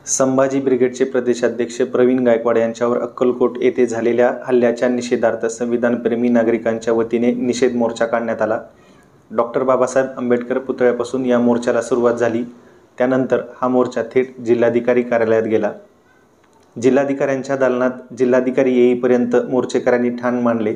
संभाजी ब्रिगेडचे प्रदेशाध्यक्ष प्रवीण गायकवाड यांच्यावर अक्कलकोट येथे झालेल्या हल्ल्याच्या निषेधार्थ संविधानप्रेमी नागरिकांच्या वतीने निषेध मोर्चा काढण्यात आला। डॉक्टर बाबासाहेब आंबेडकर पुतळ्यापासून या मोर्चाला सुरुवात झाली। त्यानंतर हा मोर्चा थेट जिल्हाधिकारी कार्यालयात गेला। जिल्हाधिकाऱ्यांच्या दालनात जिल्हाधिकारी येईपर्यंत मोर्चेकऱ्यांनी ठाण मांडले।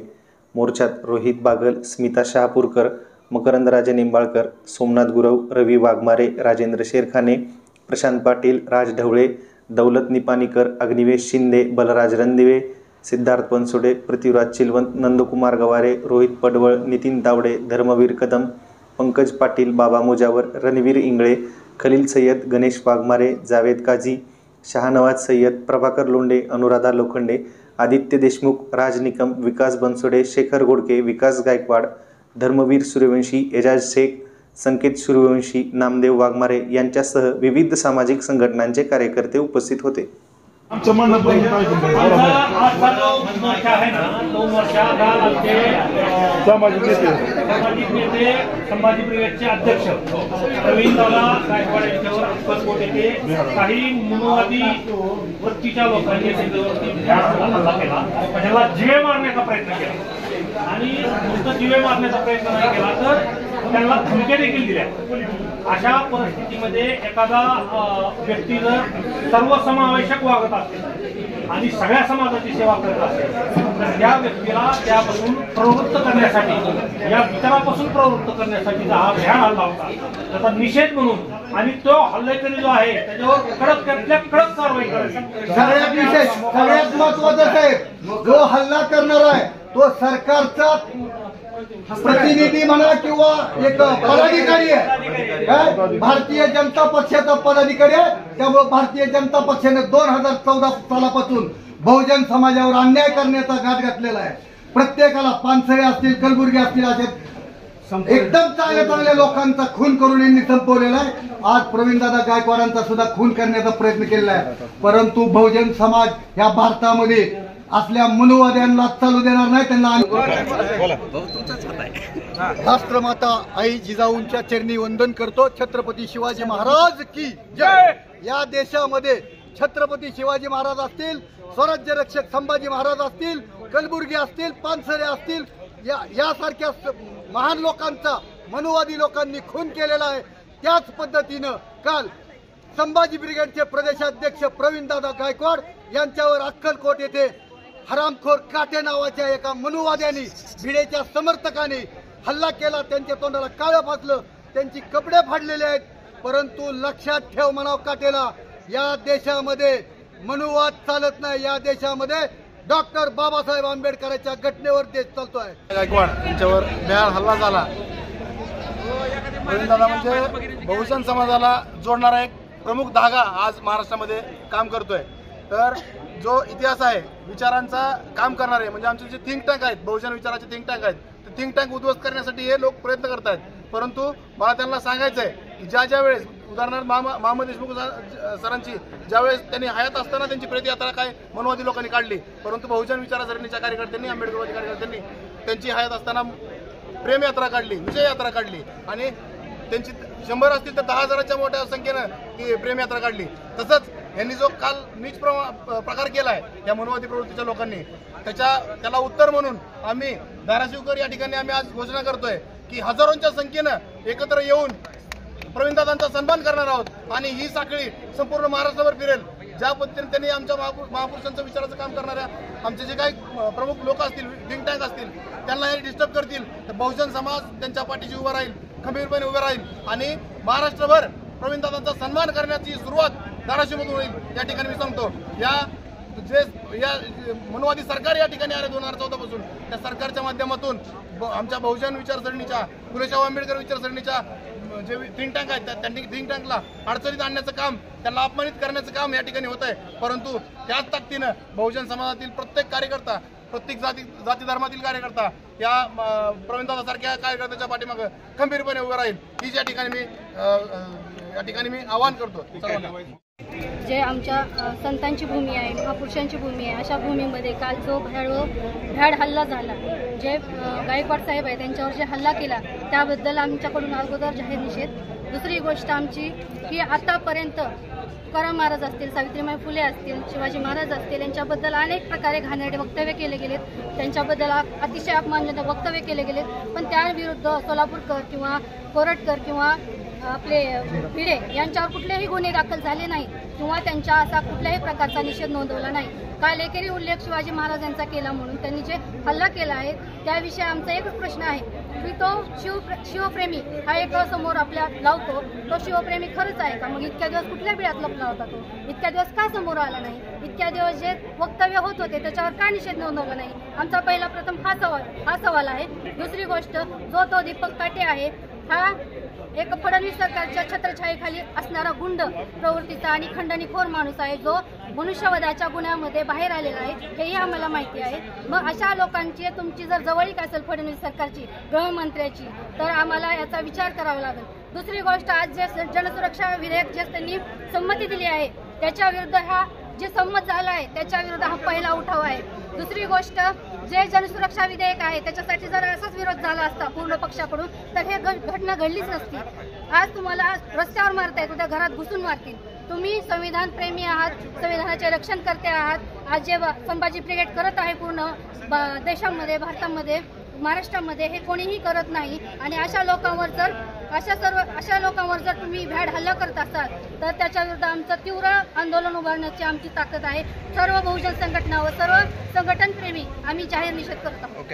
मोर्चात रोहित बागल, स्मिता शहापूरकर, मकरंद राजे निंबाळकर, सोमनाथ गुरव, रवी वाघमारे, राजेंद्र शेरखाने, प्रशांत पाटील, राज ढवळे, दौलत निपाणीकर, अग्निवेश शिंदे, बलराज रणदिवे, सिद्धार्थ बनसोडे, पृथ्वीराज चिलवंत, नंदकुमार गवारे, रोहित पडवळ, नितीन तावडे, धर्मवीर कदम, पंकज पाटील, बाबा मुजावर, रणवीर इंगळे, खलील सय्यद, गणेश वाघमारे, जावेद काझी, शहानवाज सय्यद, प्रभाकर लोंढे, अनुराधा लोखंडे, आदित्य देशमुख, राज निकम, विकास बनसोडे, शेखर घोडके, विकास गायकवाड, धर्मवीर सूर्यवंशी, एजाज शेख, संकेत सूर्यवंशी, नामदेव वाघमारे यांच्यासह विविध सामाजिक संघटनांचे कार्यकर्ते उपस्थित होते। संभाजी ब्रिगेडचे अध्यक्ष प्रवीण गायकवाड यांच्यावर अक्कलकोट येथे काही मनुवादी वृत्तीच्या लोकांनी त्यांच्यावरती हल्ला केला, त्याला जीवे मारण्याचा प्रयत्न केला आणि नुसतं जीवे मारण्याचा प्रयत्न नाही केला तर त्यांना धमक्या देखील दिल्या। अशा परिस्थितीमध्ये एखादा व्यक्ती जर सर्वसमावेशक वागत असेल आणि सगळ्या समाजाची सेवा करत असेल तर त्या व्यक्तीला त्यापासून प्रवृत्त करण्यासाठी, या विचारापासून प्रवृत्त करण्यासाठी हा भ्याड हल्ला होता, त्याचा निषेध म्हणून आणि तो हल्लेकरी जो आहे त्याच्यावर कडक कारवाई करायची। सगळ्यात महत्वाचं साहेब, जो हल्ला करणार आहे तो सरकारचा प्रतिनिधी म्हणा किंवा एक पदाधिकारी आहे, भारतीय जनता पक्षाचा पदाधिकारी आहे। त्यामुळे भारतीय जनता पक्षाने 2014 सालापासून बहुजन समाजावर अन्याय करण्याचा घाट घातलेला आहे। प्रत्येकाला पानसरे असतील, कलबुर्गी असतील, अशा एकदम चांगल्या लोकांचा खून करून यांनी संपवलेला आहे। आज प्रवीणदादा गायकवाडांचा सुद्धा खून करण्याचा प्रयत्न केलेला आहे, परंतु बहुजन समाज या भारतामध्ये असल्या मनुवाद्यांना चालू देणार नाही। त्यांना राष्ट्रमाता आई जिजाऊंच्या चरणी वंदन करतो। छत्रपती शिवाजी महाराज की जय। या देशामध्ये छत्रपती शिवाजी महाराज असतील, स्वराज्य रक्षक संभाजी महाराज असतील, कलबुर्गी असतील, पानसरे असतील, यासारख्या महान लोकांचा मनुवादी लोकांनी खून केलेला आहे। त्याच पद्धतीनं काल संभाजी ब्रिगेडचे प्रदेशाध्यक्ष प्रवीणदादा गायकवाड यांच्यावर अक्कलकोट येथे हरामखोर काटे नावाच्या एका मनुवाद्याने, भिडेच्या समर्थकाने हल्ला केला। त्यांच्या तोंडाला काळं फासलं, त्यांची कपडे फाडलेले आहेत। परंतु लक्षात ठेव म्हणाव काटेला, या देशामध्ये मनुवाद चालत नाही। या देशामध्ये डॉक्टर बाबासाहेब आंबेडकरांच्या घटनेवर देश चालतोय। गायकवाड यांच्यावर भ्याड हल्ला झाला। प्रवीणदादा म्हणजे बहुजन समाजाला जोडणारा एक प्रमुख धागा आज महाराष्ट्रामध्ये काम करतोय। तर जो इतिहास आहे, विचारांचा काम करणारे म्हणजे आमचे जे थिंक टँक आहेत, बहुजन विचाराचे थिंक टँक आहेत, ते थिंक टँक उद्ध्वस्त करण्यासाठी हे लोक प्रयत्न करत आहेत। परंतु मला त्यांना सांगायचं आहे की ज्या वेळेस उदाहरणार्थ महामंत देशमुख सरांची ज्यावेळेस त्यांनी हयात असताना त्यांची प्रेत यात्रा काय मनुवादी लोकांनी काढली, परंतु बहुजन विचारसरणीच्या कार्यकर्त्यांनी, आंबेडकरवादी कार्यकर्त्यांनी त्यांची हयात असताना प्रेम यात्रा काढली, विजय यात्रा काढली आणि त्यांची 100 असतील तर 10,000च्या मोठ्या संख्येनं ती प्रेम यात्रा काढली। तसंच यांनी जो काल नीच प्रकार केलाय या मनुवादी प्रवृत्तीच्या लोकांनी, त्याला उत्तर म्हणून आम्ही धाराशिवकर या ठिकाणी आम्ही आज घोषणा करतोय की हजारोंच्या संख्येनं एकत्र येऊन प्रवीणदादांचा सन्मान करणार आहोत आणि ही साखळी संपूर्ण महाराष्ट्रावर फिरेल। ज्या पद्धतीने त्यांनी आमच्या महापुरुषांचं विचाराचं काम करणाऱ्या आमचे जे काही प्रमुख लोक असतील, थिंक टँक असतील, त्यांना हे डिस्टर्ब करतील तर बहुजन समाज त्यांच्या पाठीशी उभा राहील, खंबीरपणे उभा राहील आणि महाराष्ट्रभर प्रवीणदादांचा सन्मान करण्याची सुरुवात धाराशिवमधून होईल। या ठिकाणी मी सांगतो, या मनुवादी सरकार या ठिकाणी आले 2014 पासून, त्या सरकारच्या माध्यमातून आमच्या बहुजन विचारसरणीच्या, फुले आंबेडकर विचारसरणीच्या जे थिंक टँक आहेत त्या थिंक टँकला अडचणीत आणण्याचं काम, त्यांना अपमानित करण्याचं काम या ठिकाणी होत आहे। परंतु त्याच ताकदीनं बहुजन समाजातील प्रत्येक कार्यकर्ता, प्रत्येक जाती धर्मातील कार्यकर्ता या प्रवीणदादासारख्या कार्यकर्त्याच्या पाठीमागे खंबीरपणे उभे राहील, हीच या ठिकाणी मी आवाहन करतो सर्वांना। जे आमच्या संतांची भूमी आहे, महापुरुषांची भूमी आहे, अशा भूमीमध्ये काल जो भ्याड हल्ला झाला, जे गायकवाड साहेब आहे त्यांच्यावर जे हल्ला केला त्याबद्दल आमच्याकडून अगोदर जाहीर निषेध दुसरी गोष्ट आमची की आतापर्यंत तुकाराम महाराज असतील, सावित्रीबाई फुले असतील, शिवाजी महाराज असतील यांच्याबद्दल अनेक प्रकारे घाणेरडे वक्तव्य केले गेलेत, त्यांच्याबद्दल अतिशय अपमानजनक वक्तव्य केले गेलेत. पण त्याविरुद्ध सोलापूरकर किंवा कोरटकर किंवा आपले भिडे यांच्यावर कुठलेही गुन्हे दाखल झाले नाही किंवा त्यांच्या असा कुठल्याही प्रकारचा निषेध नोंदवला नाही. काल एकेरी उल्लेख शिवाजी महाराज यांचा केला म्हणून त्यांनी जे हल्ला केला आहे त्याविषयी आमचा एकच प्रश्न आहे की तो शिवप्रेमी हा एक समोर आपल्या लावतो, तो शिवप्रेमी खरंच आहे का? मग इतक्या दिवस कुठल्या बिळात लपला होता तो? इतक्या दिवस का समोर आला नाही? इतक्या दिवस जे वक्तव्य होत होते त्याच्यावर का निषेध नोंदवला नाही? आमचा पहिला प्रथम हा सवाल आहे. दुसरी गोष्ट, जो तो दीपक ताटे आहे हा एक फडणवीस सरकारच्या छत्रछायेखाली असणारा गुंड प्रवृत्तीचा आणि खंडणीखोर माणूस आहे, जो मनुष्यवधाच्या गुन्ह्यामध्ये बाहेर आलेला आहे, हेही आम्हाला माहिती आहे. मग अशा लोकांची तुमची जर जवळीक असेल फडणवीस सरकारची, गृहमंत्र्याची, तर आम्हाला याचा विचार करावा लागेल. दुसरी गोष्ट, आज जे जनसुरक्षा विधेयक जे त्यांनी संमती दिली आहे त्याच्या विरुद्ध हा जे संमत झाला आहे त्याच्या विरुद्ध हा पहिला उठाव आहे. दुसरी गोष्ट, जे जनसुरक्षा विधेयक आहे त्याच्यासाठी जर असाच विरोध झाला असता पूर्ण पक्षाकडून तर हे घटना घडलीच नसती. आज तुम्हाला रस्त्यावर मारतायत, उद्या घरात घुसून मारतील. तुम्ही संविधान प्रेमी आहात, संविधानाचे रक्षण करते आहात. आज जे संभाजी ब्रिगेड करत आहे पूर्ण देशामध्ये, भारतामध्ये, महाराष्ट्रामध्ये हे कोणीही करत नाही. आणि अशा लोकांवर जर तुम्ही भ्याड हल्ला करत असाल तर त्याच्या विरुद्ध आमचं तीव्र आंदोलन उभारण्याची आमची ताकद आहे. सर्व बहुजन संघटना व सर्व संघटन प्रेमी आम्ही जाहीर निषेध करत आहोत.